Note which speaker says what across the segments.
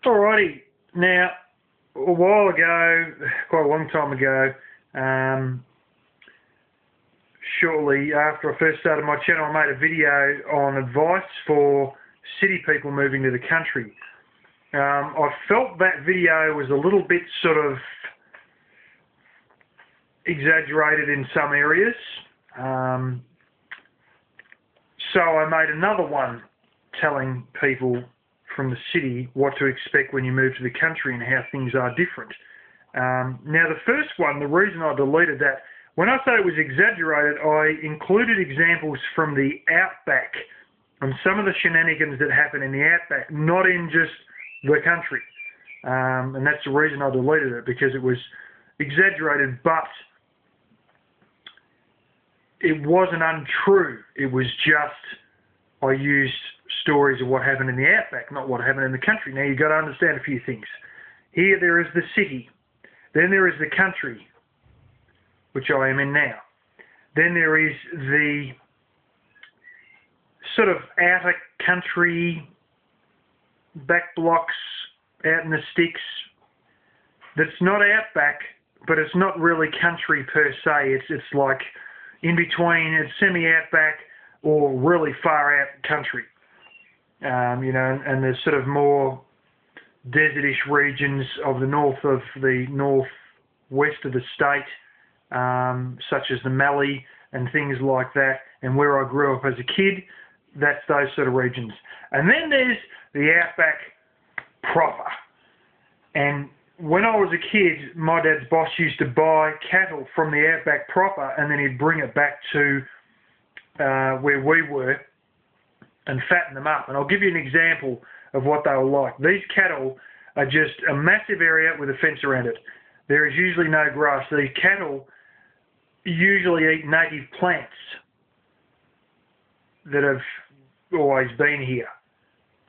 Speaker 1: Alrighty, now a while ago, quite a long time ago, shortly after I first started my channel, I made a video on advice for city people moving to the country. I felt that video was a little bit sort of exaggerated in some areas, so I made another one telling people from the city what to expect when you move to the country and how things are different. Now the first one, the reason I deleted that, when I say it was exaggerated, I included examples from the Outback and some of the shenanigans that happen in the Outback, not in just the country. And that's the reason I deleted it, because it was exaggerated, but it wasn't untrue. It was just, I used stories of what happened in the Outback, not what happened in the country. Now you've got to understand a few things. Here there is the city, then there is the country, which I am in now. Then there is the sort of outer country, back blocks, out in the sticks, that's not Outback, but it's not really country per se. It's like in between, it's semi-Outback or really far out country. You know, and there's sort of more desertish regions of the northwest of the state, such as the Mallee and things like that, and where I grew up as a kid, that's those sort of regions. And then there's the Outback proper. And when I was a kid, my dad's boss used to buy cattle from the Outback proper, and then he'd bring it back to where we were and fatten them up. And I'll give you an example of what they were like. These cattle are just a massive area with a fence around it. There is usually no grass. These cattle usually eat native plants that have always been here,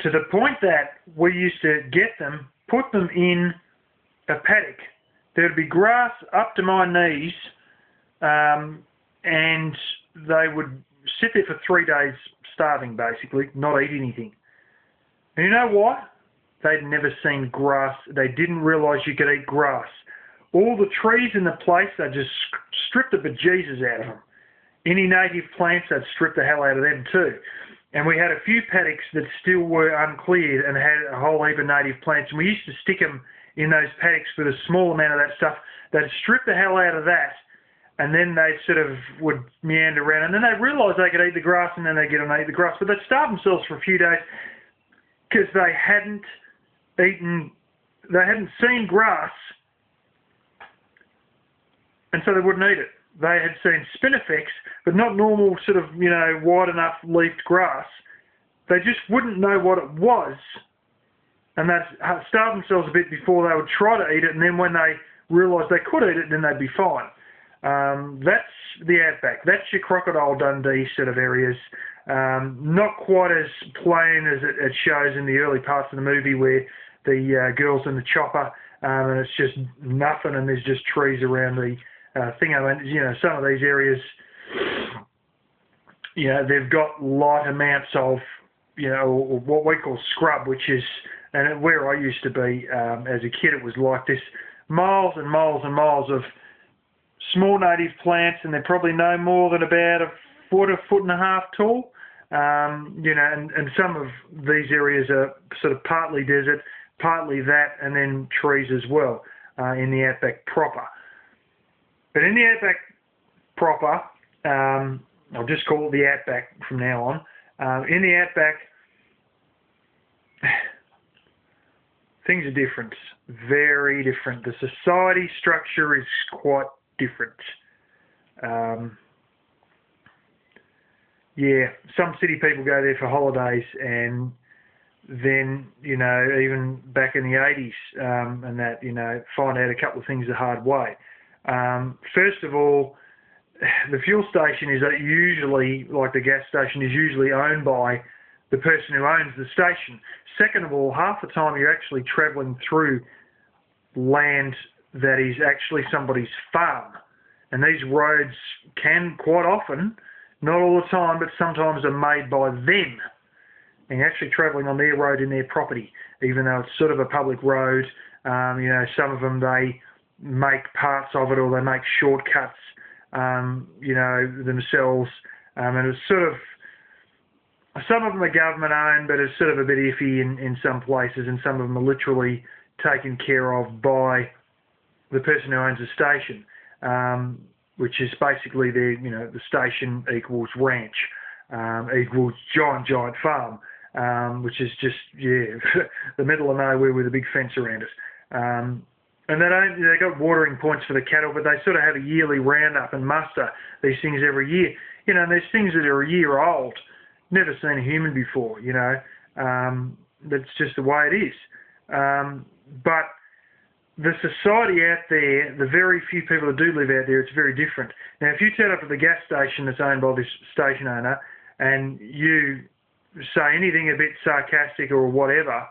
Speaker 1: to the point that we used to get them, put them in a paddock. There would be grass up to my knees, and they would sit there for 3 days starving, basically, not eat anything. And you know what? They'd never seen grass. They didn't realise you could eat grass. All the trees in the place, they just stripped the bejesus out of them. Any native plants, they'd strip the hell out of them too. And we had a few paddocks that still were uncleared and had a whole heap of native plants. And we used to stick them in those paddocks with a small amount of that stuff. They'd strip the hell out of that, and then they sort of would meander around. And then they'd realise they could eat the grass, and then they'd get on and eat the grass. But they'd starve themselves for a few days because they hadn't seen grass, and so they wouldn't eat it. They had seen spinifex, but not normal sort of, you know, wide enough leafed grass. They just wouldn't know what it was, and they'd starve themselves a bit before they would try to eat it, and then when they realised they could eat it, then they'd be fine. That's the Outback. That's your Crocodile Dundee sort of areas. Not quite as plain as it shows in the early parts of the movie, where the girl's in the chopper, and it's just nothing, and there's just trees around the thing. I mean, you know, some of these areas, you know, they've got light amounts of, you know, what we call scrub, which is, and where I used to be as a kid, it was like this, miles and miles and miles of small native plants, and they're probably no more than about a foot and a half tall. You know, and some of these areas are sort of partly desert, partly that, and then trees as well in the Outback proper. But in the Outback proper, I'll just call it the Outback from now on. In the Outback, things are different, very different. The society structure is quite different. Yeah, some city people go there for holidays, and then, you know, even back in the 80s and that, you know, find out a couple of things the hard way. First of all, the fuel station is usually, like the gas station, is usually owned by the person who owns the station. Second of all, half the time you're actually travelling through land that is actually somebody's farm. And these roads can quite often, not all the time, but sometimes are made by them. and you're actually travelling on their road in their property, even though it's sort of a public road. You know, some of them, they make parts of it, or they make shortcuts, you know, themselves. And it's sort of, some of them are government owned, but it's sort of a bit iffy in some places, and some of them are literally taken care of by the person who owns the station, which is basically the station equals ranch, equals giant farm, which is just, the middle of nowhere with a big fence around it. And they got watering points for the cattle, but they sort of have a yearly roundup and muster these things every year. You know, and there's things that are a year old, never seen a human before, you know. That's just the way it is. But the society out there, the very few people that do live out there, it's very different. Now, if you turn up at the gas station that's owned by this station owner and you say anything a bit sarcastic or whatever,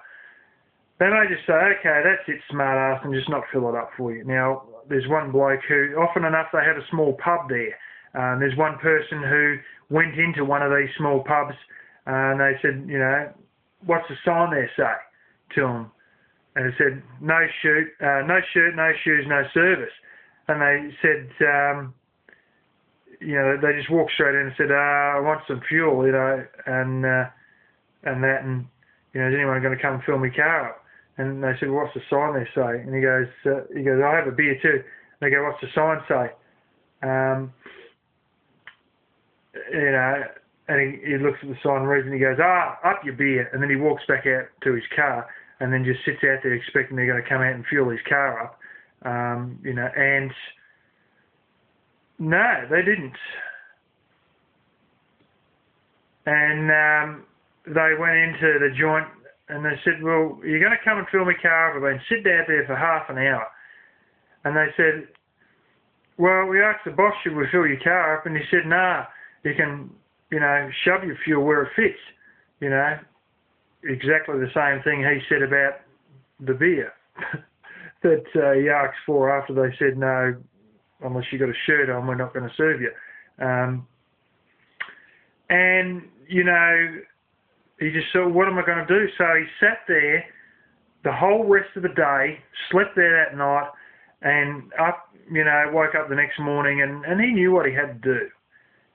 Speaker 1: they may just say, okay, that's it, smart ass, and just not fill it up for you. Now, there's one bloke who, often enough, they have a small pub there. There's one person who went into one of these small pubs and they said, you know, what's the sign there say to him? And it said, no shirt, no shoes, no service. And they said, you know, they just walked straight in and said, I want some fuel, you know, and you know, is anyone going to come fill my car up? And they said, well, what's the sign there say? And he goes, I have a beer too. And they go, what's the sign say? You know, and he looks at the sign and reads, and he goes, up your beer. And then he walks back out to his car and then just sits out there expecting they're going to come out and fuel his car up. You know, and no, they didn't. And they went into the joint and they said, well, you're going to come and fill my car up. I've been sitting out there for half an hour. And they said, well, we asked the boss, should we fill your car up? And he said, nah, you can, you know, shove your fuel where it fits. You know, exactly the same thing he said about the beer that he asked for after they said, no, unless you got a shirt on, we're not going to serve you. And, you know, he just thought, what am I going to do? So he sat there the whole rest of the day, slept there that night, and woke up the next morning, and he knew what he had to do.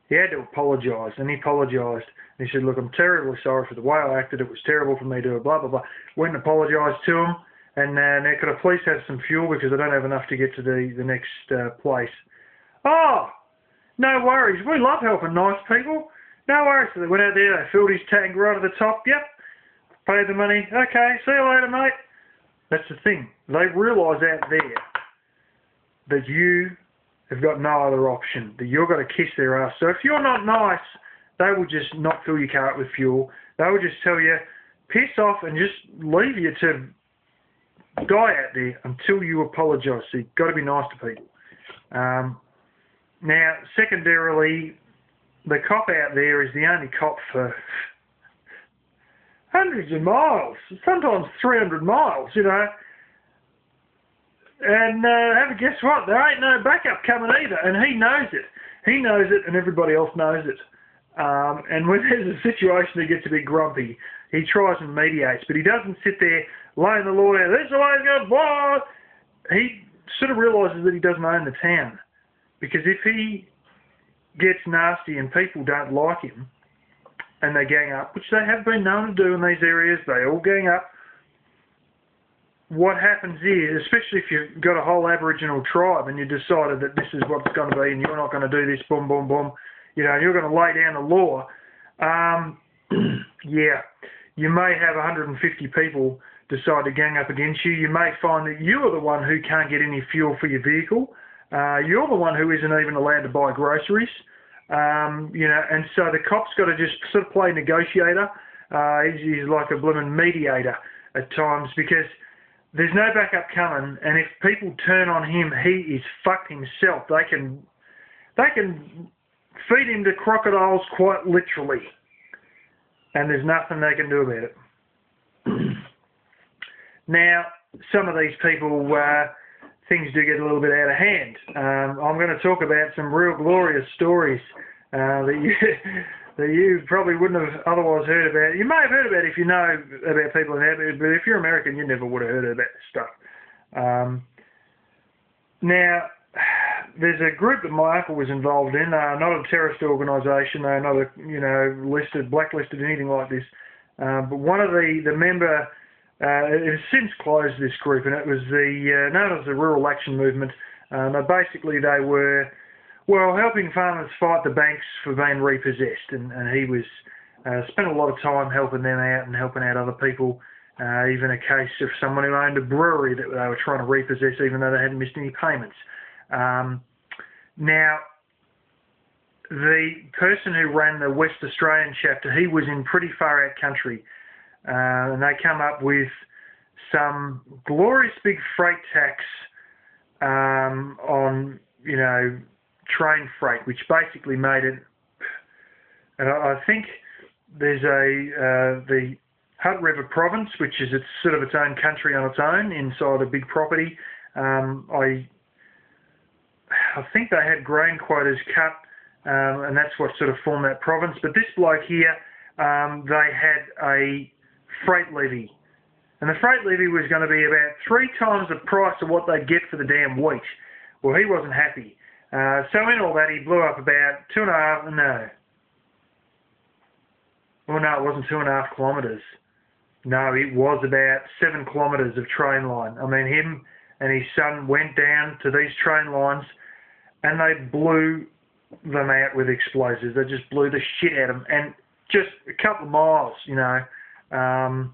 Speaker 1: He had to apologise, and he apologised. And he said, look, I'm terribly sorry for the way I acted. It was terrible for me to blah, blah, blah. Went and apologised to him, and now could I please have some fuel because I don't have enough to get to the next place. Oh, no worries. We love helping nice people. No worries. So they went out there, they filled his tank right at the top. Yep. Paid the money. Okay, see you later, mate. That's the thing. They realise out there that you have got no other option, that you're going to kiss their ass. So if you're not nice, they will just not fill your car up with fuel. They will just tell you, piss off and just leave you to die out there until you apologise. So you've got to be nice to people. Now, secondarily, the cop out there is the only cop for hundreds of miles, sometimes 300 miles, you know. And have a guess what? There ain't no backup coming either, and he knows it. He knows it, and everybody else knows it. And when there's a situation that gets a bit grumpy, he tries and mediates, but he doesn't sit there laying the law down. This is the way it goes, blah. He sort of realises that he doesn't own the town, because if he gets nasty and people don't like him, and they gang up, which they have been known to do in these areas, they all gang up. What happens is, especially if you've got a whole Aboriginal tribe and you decided that this is what it's going to be and you're not going to do this, boom, boom, boom, you know, you're going to lay down the law, yeah, you may have 150 people decide to gang up against you. You may find that you are the one who can't get any fuel for your vehicle. You're the one who isn't even allowed to buy groceries. You know, and so the cop's got to just sort of play negotiator. He's like a blooming mediator at times, because there's no backup coming, and if people turn on him, he is fucked himself. They can feed him to crocodiles quite literally, and there's nothing they can do about it. Now, some of these people, things do get a little bit out of hand. I'm going to talk about some real glorious stories that that you probably wouldn't have otherwise heard about. You may have heard about it if you know about people in there, but if you're American, you never would have heard about this stuff. Now, there's a group that my uncle was involved in, not a terrorist organisation, they're not blacklisted, anything like this. But one of the member, it has since closed, this group, and it was known as the Rural Action Movement. Basically, they were, helping farmers fight the banks for being repossessed, and he was spent a lot of time helping them out and helping out other people. Even a case of someone who owned a brewery that they were trying to repossess, even though they hadn't missed any payments. Now, the person who ran the West Australian chapter, he was in pretty far out country, and they come up with some glorious big freight tax on, train freight, which basically made it. And I think there's the Hutt River Province, which is sort of its own country on its own inside a big property. I think they had grain quotas cut, and that's what sort of formed that province. But this bloke here, they had a freight levy. And the freight levy was going to be about 3 times the price of what they'd get for the damn wheat. Well, he wasn't happy. So in all that, he blew up about 2.5, no. Well, no, it wasn't 2.5 kilometres. No, it was about 7 kilometres of train line. I mean, him and his son went down to these train lines and they blew them out with explosives. They just blew the shit out of them. And just a couple of miles, can't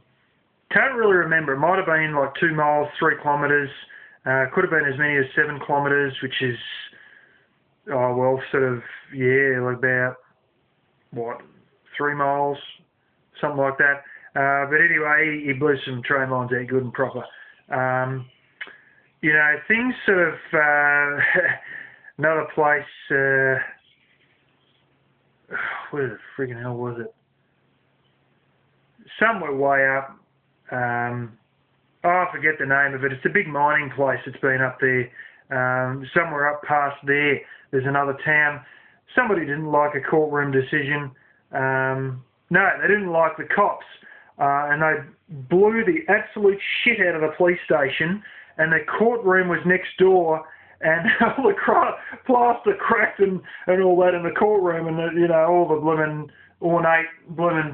Speaker 1: really remember. It might have been like 2 miles, 3 kilometres. Could have been as many as 7 kilometres, which is, about, 3 miles, something like that. But anyway, he blew some train lines out good and proper. Things sort of, another place, where the friggin' hell was it? Somewhere way up, I forget the name of it. It's a big mining place that's been up there. Somewhere up past there's another town. Somebody didn't like a courtroom decision. No, they didn't like the cops. And they blew the absolute shit out of the police station, and the courtroom was next door, and all the plaster cracked and all that in the courtroom, and all the blooming ornate blooming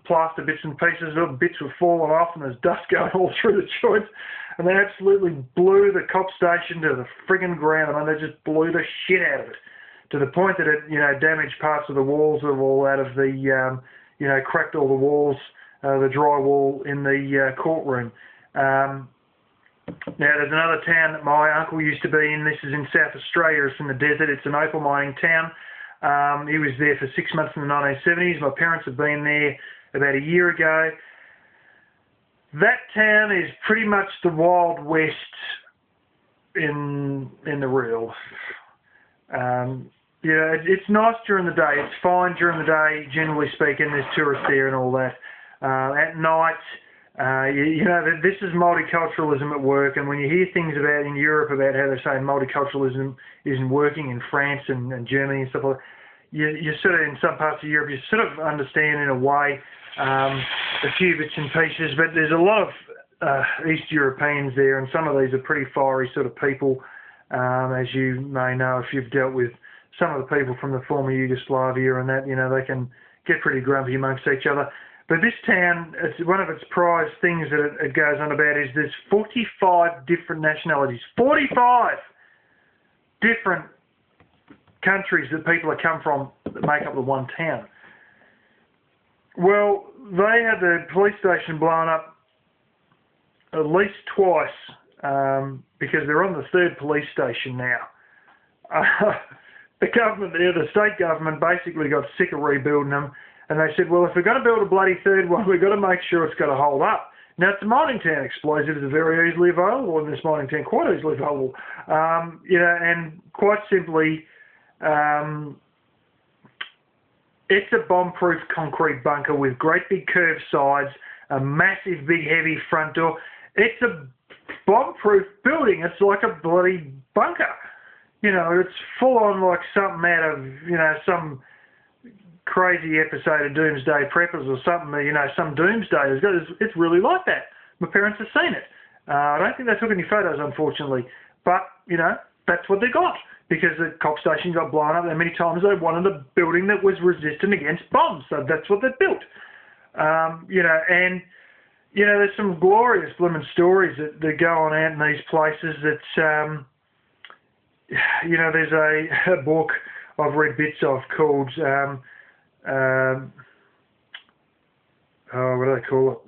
Speaker 1: plaster bits and pieces, little bits were falling off, and there's dust going all through the joints, and they absolutely blew the cop station to the friggin' ground. I mean, they just blew the shit out of it, to the point that it, damaged parts of the walls of all that of the, cracked all the walls. The drywall in the courtroom. Now, there's another town that my uncle used to be in. This is in South Australia. It's in the desert. It's an opal mining town. He was there for 6 months in the 1970s. My parents have been there about a year ago. That town is pretty much the Wild West in the real. It's nice during the day. It's fine during the day, generally speaking. There's tourists there and all that. At night, this is multiculturalism at work, and when you hear things in Europe about how they're saying multiculturalism isn't working in France and Germany and stuff like that, you sort of, in some parts of Europe, you sort of understand in a way a few bits and pieces, but there's a lot of East Europeans there, and some of these are pretty fiery sort of people, as you may know if you've dealt with some of the people from the former Yugoslavia and that, they can get pretty grumpy amongst each other. But this town, one of its prized things that it goes on about is there's 45 different nationalities. 45 different countries that people have come from that make up the one town. Well, they had the police station blown up at least twice because they're on the 3rd police station now. The government there, the state government, basically got sick of rebuilding them. And they said, well, if we're going to build a bloody 3rd one, we've got to make sure it's got to hold up. Now, it's a mining town. Explosives are very easily available in this mining town, quite easily available. And quite simply, it's a bomb-proof concrete bunker with great big curved sides, a massive, big, heavy front door. It's a bomb-proof building. It's like a bloody bunker. It's full on like something out of, some crazy episode of Doomsday Preppers or something, you know, some Doomsday. It's really like that. My parents have seen it. I don't think they took any photos, unfortunately. But, you know, that's what they got. Because the cop station got blown up that many times, they wanted a building that was resistant against bombs. So that's what they built. You know, and, you know, there's some glorious blooming stories that go on out in these places that, you know, there's a book I've read bits of called, what do they call it?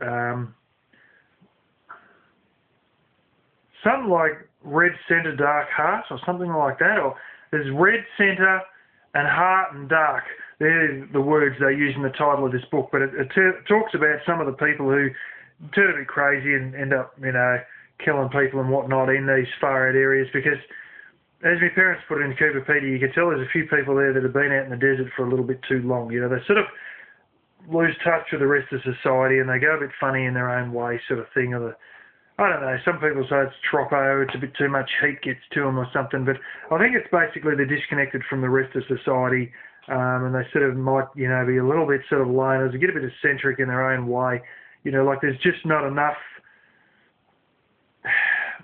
Speaker 1: Something like Red Centre, Dark Heart or something like that. Or there's Red Centre and Heart and Dark. They're the words they use in the title of this book. But it talks about some of the people who turn a bit crazy and end up, you know, killing people and whatnot in these far out areas because, as my parents put it in Cooper Pedy, you can tell there's a few people there that have been out in the desert for a little bit too long. You know, they sort of lose touch with the rest of society and they go a bit funny in their own way sort of thing. Or I don't know, some people say it's troppo, it's a bit too much heat gets to them or something, but I think it's basically they're disconnected from the rest of society and they sort of might, you know, be a little bit sort of loners, get a bit eccentric in their own way. You know, like there's just not enough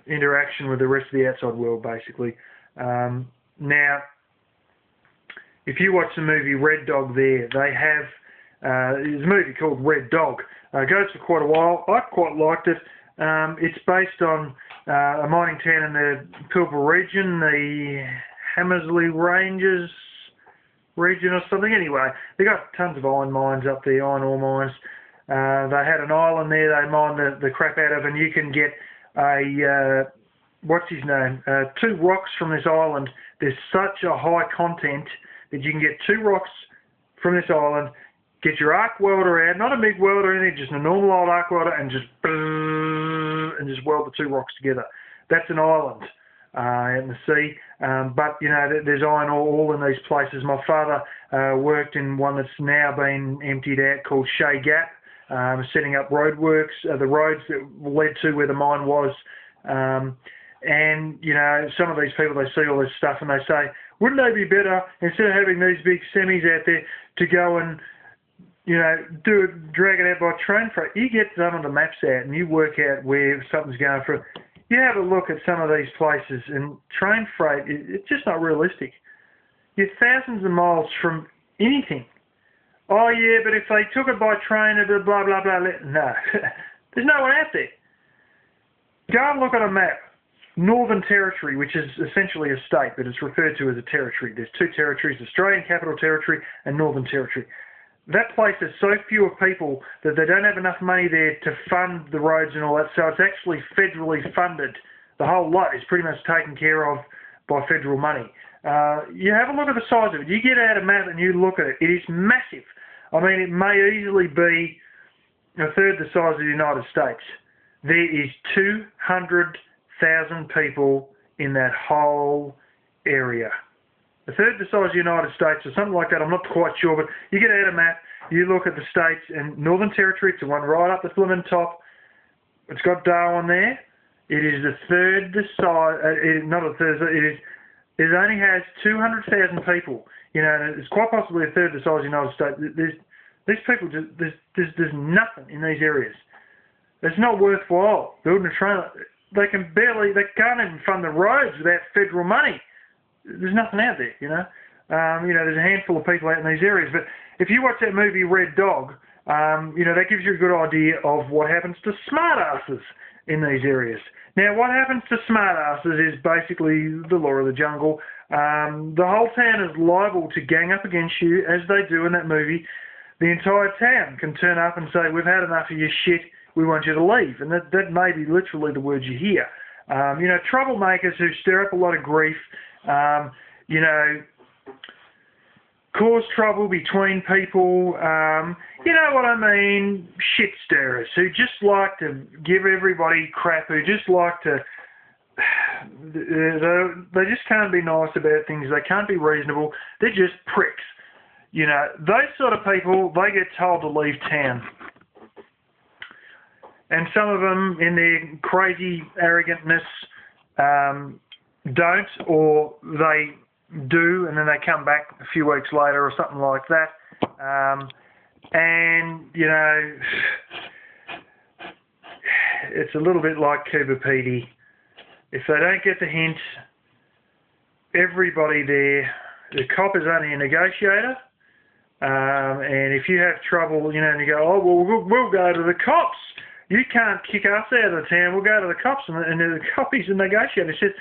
Speaker 1: interaction with the rest of the outside world, basically. Now, if you watch the movie Red Dog there, they have, there's a movie called Red Dog. It goes for quite a while. I quite liked it. It's based on a mining town in the Pilbara region, the Hamersley Ranges region or something. Anyway, they got tons of iron mines up there, iron ore mines. They had an island there they mined the crap out of, and you can get a, what's his name, 2 rocks from this island. There's such a high content that you can get 2 rocks from this island, get your arc welder out, not a MIG welder or anything, just a normal old arc welder, and just weld the 2 rocks together. That's an island in the sea. But, you know, there's iron ore all in these places. My father worked in one that's now been emptied out called Shea Gap, setting up roadworks, the roads that led to where the mine was. And, you know, some of these people, they see all this stuff and they say, wouldn't they be better, instead of having these big semis out there, to go and, you know, drag it out by train freight? You get some of the maps out and you work out where something's going through. You have a look at some of these places and train freight, it's just not realistic. You're thousands of miles from anything. Oh yeah, but if they took it by train, it'd blah, blah, blah. No, there's no one out there. Go and look at a map. Northern Territory, which is essentially a state, but it's referred to as a territory. There's 2 territories, Australian Capital Territory and Northern Territory. That place has so few people that they don't have enough money there to fund the roads and all that, so it's actually federally funded. The whole lot is pretty much taken care of by federal money. You have a look at the size of it. You get out a map and you look at it. It is massive. I mean, it may easily be a third the size of the United States. There is 200,000 people in that whole area. A third the size of the United States or something like that, I'm not quite sure, but you get out a map, you look at the states, and Northern Territory, it's the one right up the blooming top, it's got Darwin there, it is a third the size, not a third, it only has 200,000 people, you know, and it's quite possibly a third the size of the United States. These people, there's nothing in these areas. It's not worthwhile building a train. They can't even fund the roads without federal money. There's nothing out there, you know. You know, there's a handful of people out in these areas. But if you watch that movie Red Dog, you know, that gives you a good idea of what happens to smartasses in these areas. Now, what happens to smartasses is basically the law of the jungle. The whole town is liable to gang up against you, as they do in that movie. The entire town can turn up and say, we've had enough of your shit, we want you to leave. And that may be literally the words you hear. You know, troublemakers who stir up a lot of grief, you know, cause trouble between people, you know what I mean, shit stirrers who just like to give everybody crap, who just like to, they just can't be nice about things, they can't be reasonable, they're just pricks. You know, those sort of people, they get told to leave town. And some of them, in their crazy arrogantness, don't, or they do, and then they come back a few weeks later or something like that. And, you know, it's a little bit like Cooper Pedy. If they don't get the hint, everybody there, the cop is only a negotiator. And if you have trouble, you know, and you go, oh, well, we'll go to the cops. You can't kick us out of the town. We'll go to the cops. And the cop is a negotiator. He says,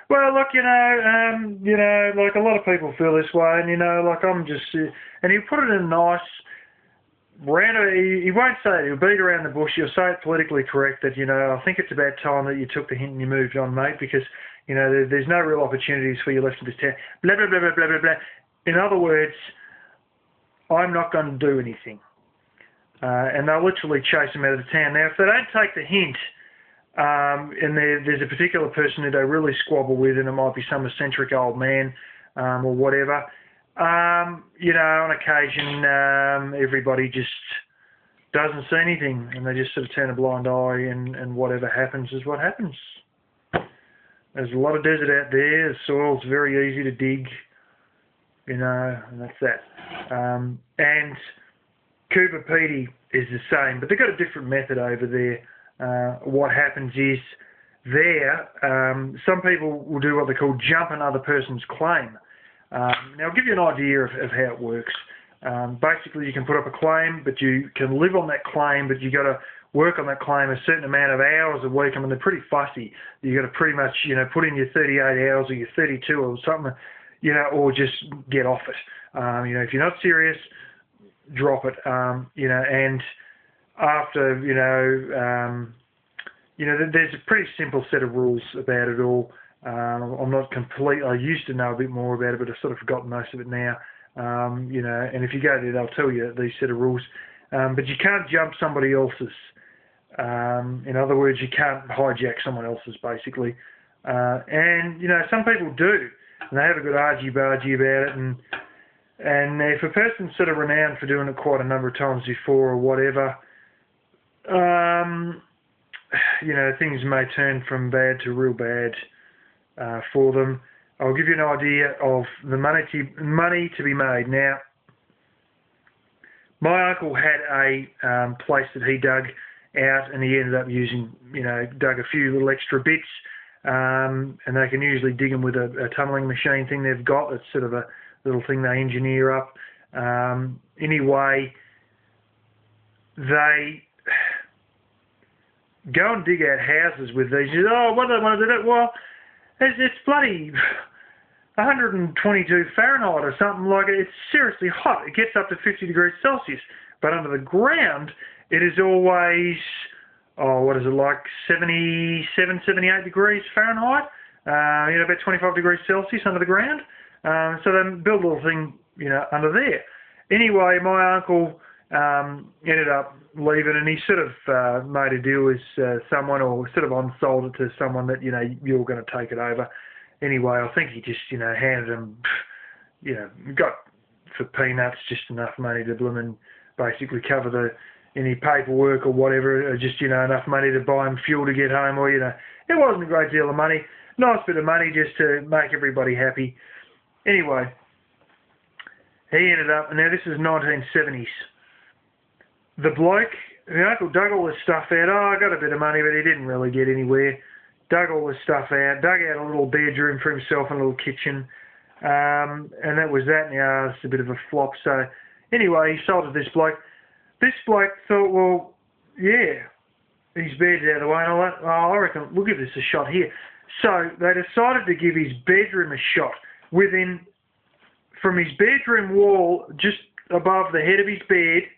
Speaker 1: well, look, you know, like a lot of people feel this way, and, you know, like I'm just, and he'll put it in a nice, he won't say it, he'll beat around the bush, he'll say it politically correct that, you know, I think it's about time that you took the hint and you moved on, mate, because, you know, there's no real opportunities for you left in this town, blah, blah, blah, blah, blah, blah, blah. In other words, I'm not going to do anything. And they'll literally chase them out of the town. Now, if they don't take the hint, and there's a particular person who they really squabble with, and it might be some eccentric old man or whatever, you know, on occasion everybody just doesn't see anything, and they just sort of turn a blind eye, and whatever happens is what happens. There's a lot of desert out there. The soil's very easy to dig, you know, and that's that. And Cooper Pedy is the same, but they've got a different method over there. What happens is some people will do what they call jump another person's claim. Now, I'll give you an idea of how it works. Basically, you can put up a claim, but you can live on that claim, but you got to work on that claim a certain amount of hours a week. I mean, they're pretty fussy. You got to pretty much, you know, put in your 38 hours or your 32 or something, you know, or just get off it. You know, if you're not serious, drop it. You know, and after, you know, there's a pretty simple set of rules about it all. I'm not complete. I used to know a bit more about it, but I've sort of forgotten most of it now. You know, and if you go there, they'll tell you these set of rules. But you can't jump somebody else's. In other words, you can't hijack someone else's, basically. And, you know, some people do, and they have a good argy-bargy about it. And if a person's sort of renowned for doing it quite a number of times before or whatever, you know, things may turn from bad to real bad for them. I'll give you an idea of the money to be made. Now, my uncle had a place that he dug out, and he ended up using, you know, dug a few little extra bits, and they can usually dig them with a tunnelling machine thing they've got. It's sort of a little thing they engineer up. Anyway, they go and dig out houses with these. Oh, what do they want to do? Well, it's bloody 122 Fahrenheit or something like it. It's seriously hot. It gets up to 50 degrees Celsius. But under the ground, it is always, what is it, like 77, 78 degrees Fahrenheit? You know, about 25 degrees Celsius under the ground. So they build a little thing, you know, under there. Anyway, my uncle ended up leaving, and he sort of made a deal with someone, or sort of on-sold it to someone that, you know, you were going to take it over. Anyway, I think he just, you know, handed him, you know, got for peanuts just enough money to bloom and basically cover any paperwork or whatever, or just, you know, enough money to buy him fuel to get home, or, you know, it wasn't a great deal of money. Nice bit of money just to make everybody happy. Anyway, he ended up, and now this is 1970s. The bloke, the uncle dug all this stuff out. Oh, I got a bit of money, but he didn't really get anywhere. Dug all this stuff out, dug out a little bedroom for himself and a little kitchen. And that was that. Now it's a bit of a flop. So anyway, he sold it to this bloke. This bloke thought, well, yeah, his bed's out of the way and all that. Oh, I reckon we'll give this a shot here. So they decided to give his bedroom a shot. From his bedroom wall, just above the head of his bed,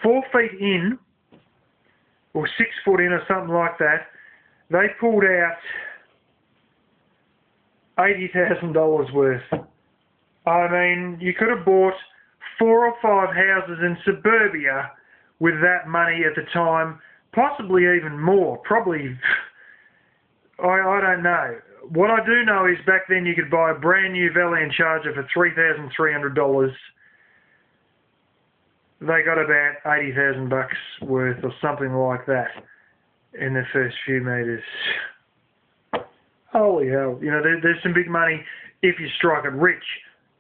Speaker 1: 4 feet in, or 6 foot in or something like that, they pulled out $80,000 worth. I mean, you could have bought 4 or 5 houses in suburbia with that money at the time, possibly even more, probably, I don't know. What I do know is back then you could buy a brand new Valiant Charger for $3,300. They got about $80,000 worth or something like that in the first few metres. Holy hell. You know, there's some big money if you strike it rich.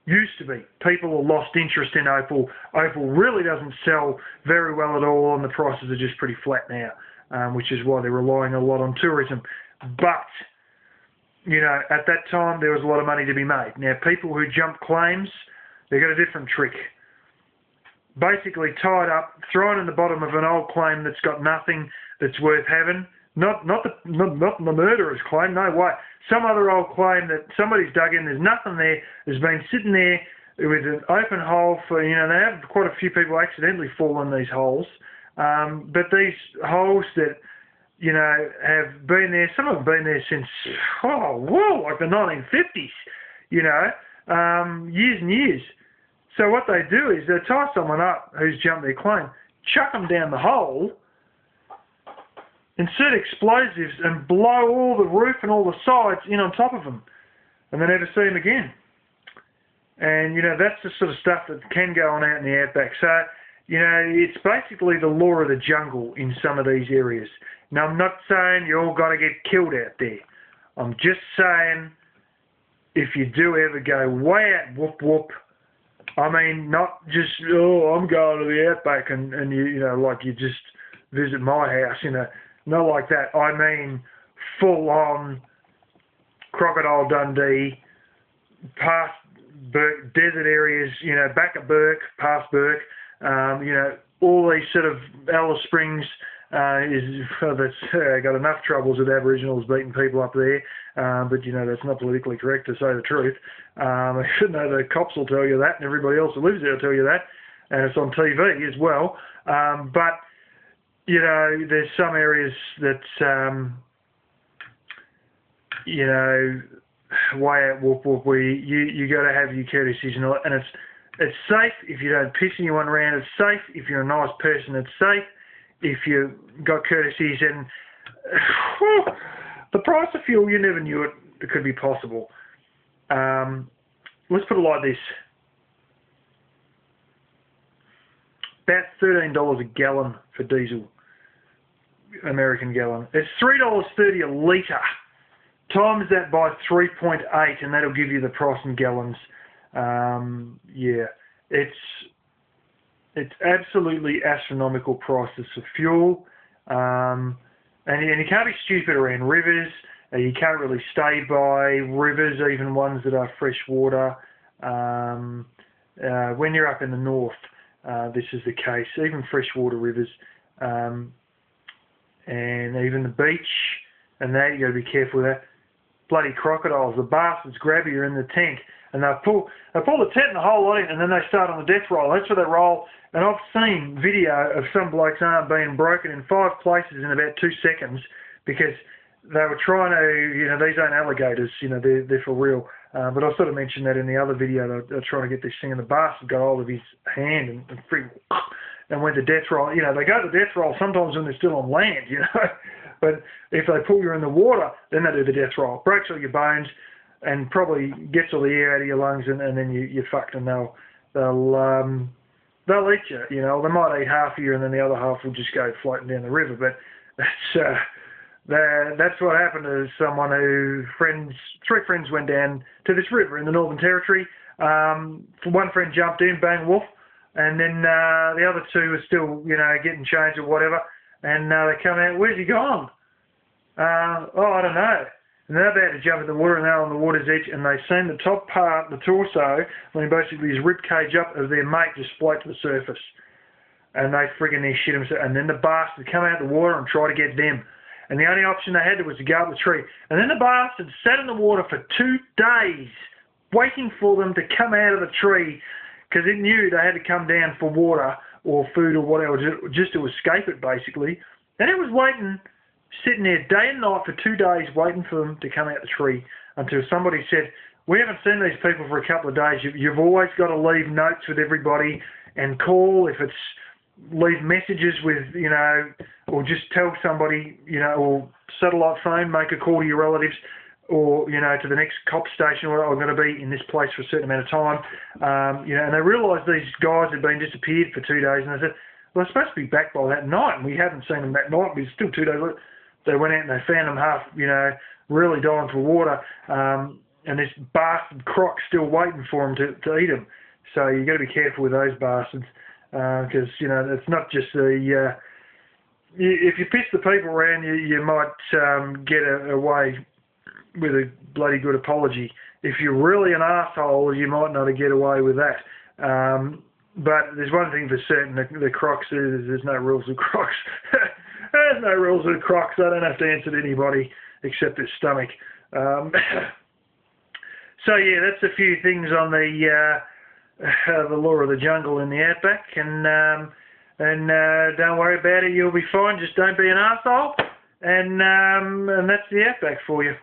Speaker 1: Used to be. People have lost interest in opal. Opal really doesn't sell very well at all, and the prices are just pretty flat now, which is why they're relying a lot on tourism. But, you know, at that time, there was a lot of money to be made. Now, people who jump claims, they've got a different trick. Basically, tie it up, throw it in the bottom of an old claim that's got nothing that's worth having. Not the murderer's claim, no way. Some other old claim that somebody's dug in, there's nothing there, has been sitting there with an open hole for, you know, they have quite a few people accidentally fall in these holes. But these holes that, you know, have been there, some of them have been there since, like the 1950s, you know, years and years. So what they do is they tie someone up who's jumped their claim, chuck them down the hole, insert explosives and blow all the roof and all the sides in on top of them, and they never see them again. And, you know, that's the sort of stuff that can go on out in the outback. So, you know, it's basically the law of the jungle in some of these areas. Now, I'm not saying you all got to get killed out there. I'm just saying if you do ever go way out whoop whoop, I mean, not just, oh, I'm going to the outback and you know, like you just visit my house, you know. Not like that. I mean, full-on Crocodile Dundee, past Burke, desert areas, you know, back at Burke, past Burke, you know, all these sort of Alice Springs that's got enough troubles with Aboriginals beating people up there, but, you know, that's not politically correct to say the truth. I should know the cops will tell you that, and everybody else who lives there will tell you that, and it's on TV as well. But you know, there's some areas that, you know, way out whoop whoop where you got to have your courtesies and it's safe if you don't piss anyone around. It's safe if you're a nice person. It's safe if you've got courtesies. And the price of fuel, you never knew it could be possible. Let's put it like this. About $13 a gallon for diesel, American gallon. It's $3.30 a litre. Times that by 3.8 and that'll give you the price in gallons. Yeah, it's absolutely astronomical prices for fuel. And you can't be stupid around rivers. You can't really stay by rivers, even ones that are fresh water. When you're up in the north, this is the case. Even freshwater rivers, and even the beach, and that, you got to be careful with that. Bloody crocodiles, the bastards grab you in the tank, and they pull the tent and the whole lot in, and then they start on the death roll. That's where they roll. And I've seen video of some bloke's arm being broken in 5 places in about 2 seconds because they were trying to, you know, these aren't alligators, you know, they're for real. But I sort of mentioned that in the other video. They're trying to get this thing, and the bastard got hold of his hand and went to death roll. You know, they go to death roll sometimes when they're still on land, you know. But if they pull you in the water, then they do the death roll. Breaks all your bones and probably gets all the air out of your lungs, and then you're fucked, and they'll eat you. You know, they might eat half of you, and then the other half will just go floating down the river. But that's what happened to someone who 3 friends went down to this river in the Northern Territory. One friend jumped in, bang, woof, and then the other 2 were still, you know, getting changed or whatever. And they come out, where's he gone? I don't know. And they're about to jump in the water, and they're on the water's edge, and they've seen the top part, the torso, I mean, basically his rib cage up of their mate just float to the surface. And they friggin' near shit themselves. And then the bastard come out of the water and try to get them. And the only option they had was to go up the tree. And then the bastard sat in the water for 2 days, waiting for them to come out of the tree, because it knew they had to come down for water or food or whatever, just to escape it, basically. And it was waiting, sitting there day and night for 2 days, waiting for them to come out the tree, until somebody said, we haven't seen these people for a couple of days. You've always got to leave notes with everybody and call if it's, leave messages with, you know, or just tell somebody, you know, or satellite phone, make a call to your relatives, or, you know, to the next cop station, or I'm going to be in this place for a certain amount of time. You know, and they realised these guys had been disappeared for 2 days, and they said, well, they're supposed to be back by that night, and we haven't seen them that night, but it's still 2 days later. They went out and they found them half, you know, really dying for water. and this bastard croc's still waiting for them to eat them. So you got to be careful with those bastards, because it's not just the if you piss the people around, you might get away with a bloody good apology. If you're really an asshole, you might not get away with that. But there's one thing for certain: the crocs, there's no rules with crocs. There's no rules with crocs. They don't have to answer to anybody except their stomach. So yeah, that's a few things on the law of the jungle in the outback, and don't worry about it. You'll be fine. Just don't be an arsehole, and that's the outback for you.